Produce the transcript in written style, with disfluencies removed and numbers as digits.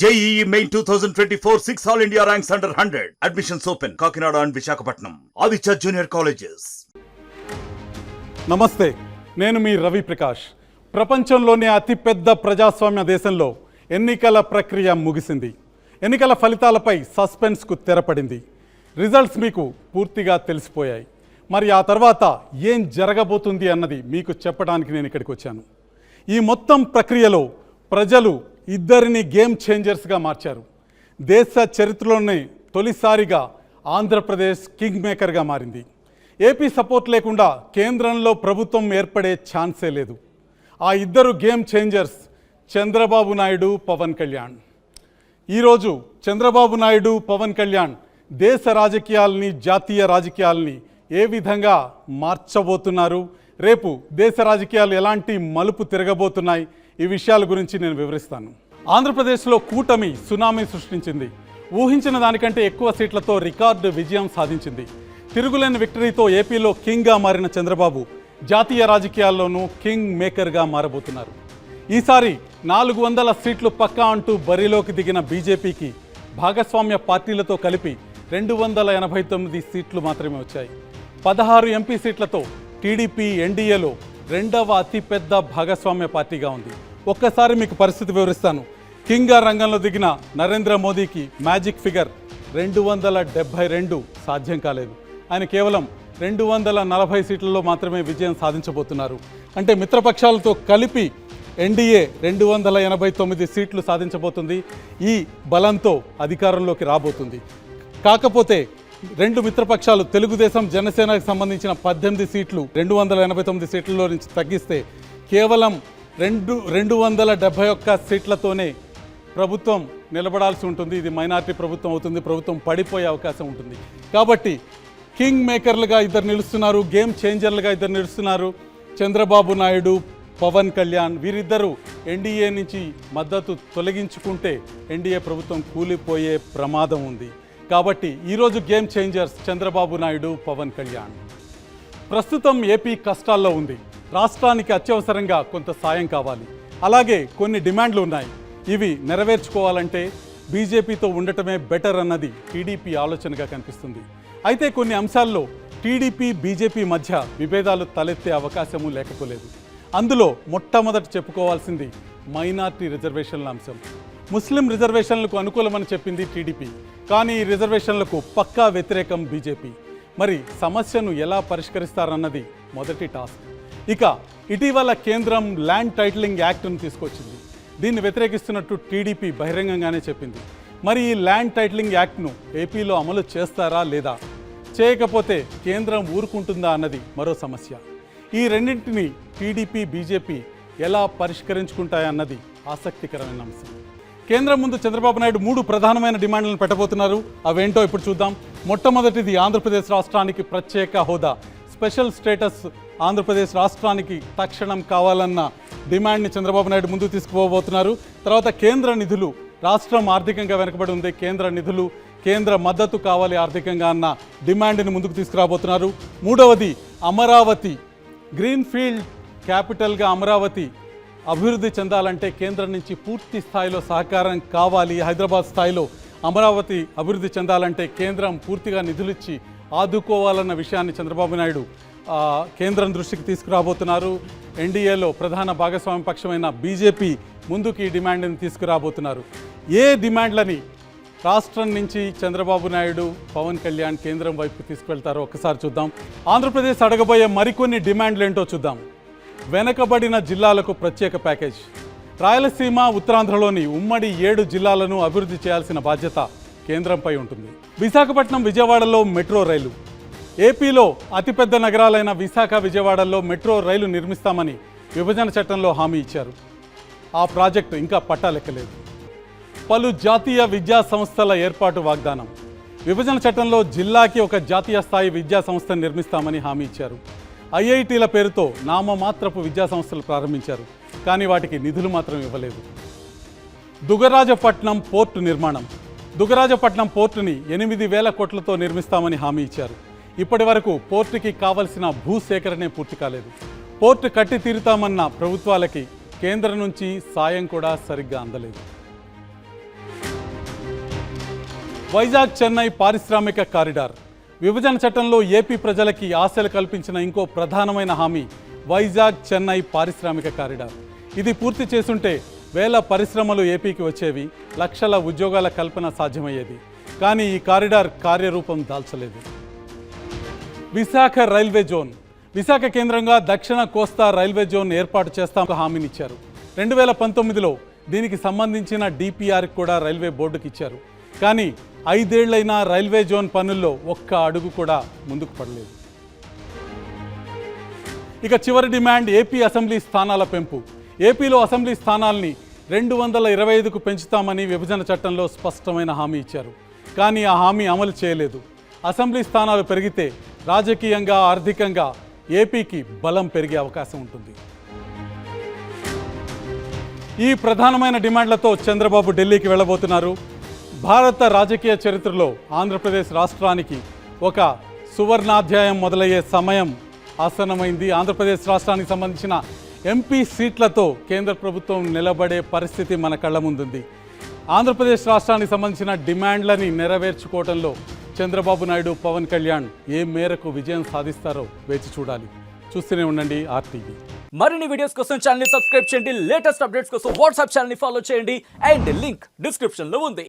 JEE Main 2024 6 All India ranks under 100. Admissions open. Kakinada and Visakhapatnam. Aditya Junior Colleges. నమస్తే, నేను మీ రవి ప్రకాష్. ప్రపంచంలోనే అతిపెద్ద ప్రజాస్వామ్య దేశంలో ఎన్నికల ప్రక్రియ ముగిసింది. ఎన్నికల ఫలితాలపై సస్పెన్స్కు తెరపడింది. రిజల్ట్స్ మీకు పూర్తిగా తెలిసిపోయాయి. మరి ఆ తర్వాత ఏం జరగబోతుంది అన్నది మీకు చెప్పడానికి నేను ఇక్కడికి వచ్చాను. ఈ మొత్తం ప్రక్రియలో ప్రజలు ఇద్దరిని గేమ్ చేంజర్స్గా మార్చారు. దేశ చరిత్రలోనే తొలిసారిగా ఆంధ్రప్రదేశ్ కింగ్ మేకర్గా మారింది. ఏపీ సపోర్ట్ లేకుండా కేంద్రంలో ప్రభుత్వం ఏర్పడే ఛాన్సే లేదు. ఆ ఇద్దరు గేమ్ చేంజర్స్ చంద్రబాబు నాయుడు, పవన్ కళ్యాణ్. ఈరోజు చంద్రబాబు నాయుడు, పవన్ కళ్యాణ్ దేశ రాజకీయాలని, జాతీయ రాజకీయాలని ఏ విధంగా మార్చబోతున్నారు, రేపు దేశ రాజకీయాలు ఎలాంటి మలుపు తిరగబోతున్నాయి, ఈ విషయాల గురించి నేను వివరిస్తాను. ఆంధ్రప్రదేశ్లో కూటమి సునామీ సృష్టించింది. ఊహించిన దానికంటే ఎక్కువ సీట్లతో రికార్డు విజయం సాధించింది. తిరుగులేని విక్టరీతో ఏపీలో కింగ్గా మారిన చంద్రబాబు జాతీయ రాజకీయాల్లోనూ కింగ్ మేకర్గా మారబోతున్నారు. ఈసారి 400 సీట్లు పక్కా అంటూ బరిలోకి దిగిన బీజేపీకి భాగస్వామ్య పార్టీలతో కలిపి 289 సీట్లు మాత్రమే వచ్చాయి. 16 ఎంపీ సీట్లతో టీడీపీ ఎన్డీఏలో రెండవ అతిపెద్ద భాగస్వామ్య పార్టీగా ఉంది. ఒక్కసారి మీకు పరిస్థితి వివరిస్తాను. కింగ్గా రంగంలో దిగిన నరేంద్ర మోదీకి మ్యాజిక్ ఫిగర్ 272 సాధ్యం కాలేదు. ఆయన కేవలం 240 సీట్లలో మాత్రమే విజయం సాధించబోతున్నారు. అంటే మిత్రపక్షాలతో కలిపి ఎన్డీఏ 289 సీట్లు సాధించబోతుంది. ఈ బలంతో అధికారంలోకి రాబోతుంది. కాకపోతే రెండు మిత్రపక్షాలు తెలుగుదేశం, జనసేనకు సంబంధించిన 18 సీట్లు 289 సీట్లలో నుంచి తగ్గిస్తే కేవలం 271 సీట్లతోనే ప్రభుత్వం నిలబడాల్సి ఉంటుంది. ఇది మైనారిటీ ప్రభుత్వం అవుతుంది. ప్రభుత్వం పడిపోయే అవకాశం ఉంటుంది. కాబట్టి కింగ్ మేకర్లుగా ఇద్దరు నిలుస్తున్నారు, గేమ్ చేంజర్లుగా ఇద్దరు నిలుస్తున్నారు. చంద్రబాబు నాయుడు, పవన్ కళ్యాణ్. వీరిద్దరూ ఎన్డీఏ నుంచి మద్దతు తొలగించుకుంటే ఎన్డీఏ ప్రభుత్వం కూలిపోయే ప్రమాదం ఉంది. కాబట్టి ఈరోజు గేమ్ చేంజర్స్ చంద్రబాబు నాయుడు, పవన్ కళ్యాణ్. ప్రస్తుతం ఏపీ కష్టాల్లో ఉంది. రాష్ట్రానికి అత్యవసరంగా కొంత సాయం కావాలి. అలాగే కొన్ని డిమాండ్లు ఉన్నాయి. ఇవి నెరవేర్చుకోవాలంటే బీజేపీతో ఉండటమే బెటర్ అన్నది టీడీపీ ఆలోచనగా కనిపిస్తుంది. అయితే కొన్ని అంశాల్లో టీడీపీ, బీజేపీ మధ్య విభేదాలు తలెత్తే అవకాశము లేకపోలేదు. అందులో మొట్టమొదట చెప్పుకోవాల్సింది మైనార్టీ రిజర్వేషన్ల అంశం. ముస్లిం రిజర్వేషన్లకు అనుకూలమని చెప్పింది టీడీపీ, కానీ ఈ రిజర్వేషన్లకు పక్కా వ్యతిరేకం బీజేపీ. మరి సమస్యను ఎలా పరిష్కరిస్తారన్నది మొదటి టాస్క్. ఇక ఇటీవల కేంద్రం ల్యాండ్ టైటిలింగ్ యాక్ట్ను తీసుకొచ్చింది. దీన్ని వ్యతిరేకిస్తున్నట్టు టీడీపీ బహిరంగంగానే చెప్పింది. మరి ఈ ల్యాండ్ టైటిలింగ్ యాక్ట్ను ఏపీలో అమలు చేస్తారా లేదా, చేయకపోతే కేంద్రం ఊరుకుంటుందా అన్నది మరో సమస్య. ఈ రెండింటిని టీడీపీ, బీజేపీ ఎలా పరిష్కరించుకుంటాయన్నది ఆసక్తికరమైన అంశం. కేంద్రం ముందు చంద్రబాబు నాయుడు 3 ప్రధానమైన డిమాండ్లను పెట్టబోతున్నారు. అవేంటో ఇప్పుడు చూద్దాం. మొట్టమొదటిది ఆంధ్రప్రదేశ్ రాష్ట్రానికి ప్రత్యేక హోదా, స్పెషల్ స్టేటస్ ఆంధ్రప్రదేశ్ రాష్ట్రానికి తక్షణం కావాలన్న డిమాండ్ని చంద్రబాబు నాయుడు ముందుకు తీసుకుపోబోతున్నారు. తర్వాత కేంద్ర నిధులు, రాష్ట్రం ఆర్థికంగా వెనుకబడి ఉంది, కేంద్ర నిధులు, కేంద్ర మద్దతు కావాలి ఆర్థికంగా అన్న డిమాండ్ని ముందుకు తీసుకురాబోతున్నారు. మూడవది అమరావతి, గ్రీన్ఫీల్డ్ క్యాపిటల్గా అమరావతి అభివృద్ధి చెందాలంటే కేంద్రం నుంచి పూర్తి స్థాయిలో సహకారం కావాలి. హైదరాబాద్ స్థాయిలో అమరావతి అభివృద్ధి చెందాలంటే కేంద్రం పూర్తిగా నిధులిచ్చి ఆదుకోవాలన్న విషయాన్ని చంద్రబాబు నాయుడు కేంద్రం దృష్టికి తీసుకురాబోతున్నారు. ఎన్డీఏలో ప్రధాన భాగస్వామ్య పక్షమైన బీజేపీ ముందుకు ఈ డిమాండ్ని తీసుకురాబోతున్నారు. ఏ డిమాండ్లని రాష్ట్రం నుంచి చంద్రబాబు నాయుడు, పవన్ కళ్యాణ్ కేంద్రం వైపు తీసుకువెళ్తారో ఒకసారి చూద్దాం. ఆంధ్రప్రదేశ్ అడగబోయే మరికొన్ని డిమాండ్లు ఏంటో చూద్దాం. వెనకబడిన జిల్లాలకు ప్రత్యేక ప్యాకేజ్. రాయలసీమ, ఉత్తరాంధ్రలోని ఉమ్మడి 7 జిల్లాలను అభివృద్ధి చేయాల్సిన బాధ్యత కేంద్రంపై ఉంటుంది. విశాఖపట్నం, విజయవాడలో మెట్రో రైలు. ఏపీలో అతిపెద్ద నగరాలైన విశాఖ, విజయవాడల్లో మెట్రో రైలు నిర్మిస్తామని విభజన చట్టంలో హామీ ఇచ్చారు. ఆ ప్రాజెక్టు ఇంకా పట్టాలెక్కలేదు. పలు జాతీయ విద్యా సంస్థల ఏర్పాటు వాగ్దానం. విభజన చట్టంలో జిల్లాకి ఒక జాతీయ స్థాయి విద్యా సంస్థను నిర్మిస్తామని హామీ ఇచ్చారు. ఐఐటీల పేరుతో నామమాత్రపు విద్యా సంస్థలు ప్రారంభించారు, కానీ వాటికి నిధులు మాత్రం ఇవ్వలేదు. దుగరాజపట్నం పోర్టు నిర్మాణం. దుగరాజపట్నం పోర్టుని 8,000 కోట్లతో నిర్మిస్తామని హామీ ఇచ్చారు. ఇప్పటి వరకు పోర్టుకి కావలసిన భూసేకరణే పూర్తి కాలేదు. పోర్టు కట్టి తీరుతామన్న ప్రభుత్వాలకి కేంద్రం నుంచి సాయం కూడా సరిగ్గా అందలేదు. వైజాగ్ చెన్నై పారిశ్రామిక కారిడార్. విభజన చట్టంలో ఏపీ ప్రజలకి ఆశలు కల్పించిన ఇంకో ప్రధానమైన హామీ వైజాగ్ చెన్నై పారిశ్రామిక కారిడార్. ఇది పూర్తి చేసుంటే వేల పరిశ్రమలు ఏపీకి వచ్చేవి, లక్షల ఉద్యోగాల కల్పన సాధ్యమయ్యేది. కానీ ఈ కారిడార్ కార్యరూపం దాల్చలేదు. Visakha railway zone. విశాఖ కేంద్రంగా దక్షిణ కోస్తా రైల్వే జోన్ ఏర్పాటు చేస్తామని హామీనిచ్చారు. 2019లో దీనికి సంబంధించిన డిపిఆర్ కూడా రైల్వే బోర్డుకి ఇచ్చారు. కానీ 5 ఏళ్లైనా రైల్వే జోన్ పనుల్లో ఒక్క అడుగు కూడా ముందుకు పడలేదు. ఇక చివరి డిమాండ్ ఏపీ అసెంబ్లీ స్థానాల పెంపు. ఏపీలో అసెంబ్లీ స్థానాల్ని 225కు పెంచుతామని విభజన చట్టంలో స్పష్టమైన హామీ ఇచ్చారు. కానీ ఆ హామీ అమలు చేయలేదు. అసెంబ్లీ స్థానాలు పెరిగితే రాజకీయంగా, ఆర్థికంగా ఏపీకి బలం పెరిగే అవకాశం ఉంటుంది. ఈ ప్రధానమైన డిమాండ్లతో చంద్రబాబు ఢిల్లీకి వెళ్ళబోతున్నారు. భారత రాజకీయ చరిత్రలో ఆంధ్రప్రదేశ్ రాష్ట్రానికి ఒక సువర్ణాధ్యాయం మొదలయ్యే సమయం ఆసన్నమైంది. ఆంధ్రప్రదేశ్ రాష్ట్రానికి సంబంధించిన ఎంపీ సీట్లతో కేంద్ర ప్రభుత్వం నిలబడే పరిస్థితి మన కళ్ళ ముందుంది. ఆంధ్రప్రదేశ్ రాష్ట్రానికి సంబంధించిన డిమాండ్లని నెరవేర్చుకోవడంలో చంద్రబాబు నాయుడు, పవన్ కళ్యాణ్ ఏ మేరకు విజయం సాధిస్తారో వేచి చూడాలి. చూస్తూనే ఉండండి RTV. మరిన్ని వీడియోస్ కోసం ఛానల్ ని సబ్స్క్రైబ్ చేయండి. లేటెస్ట్ అప్డేట్స్ కోసం వాట్సాప్ ఛానల్ ని ఫాలో చేయండి. అండ్ లింక్ డిస్క్రిప్షన్ లో ఉంది.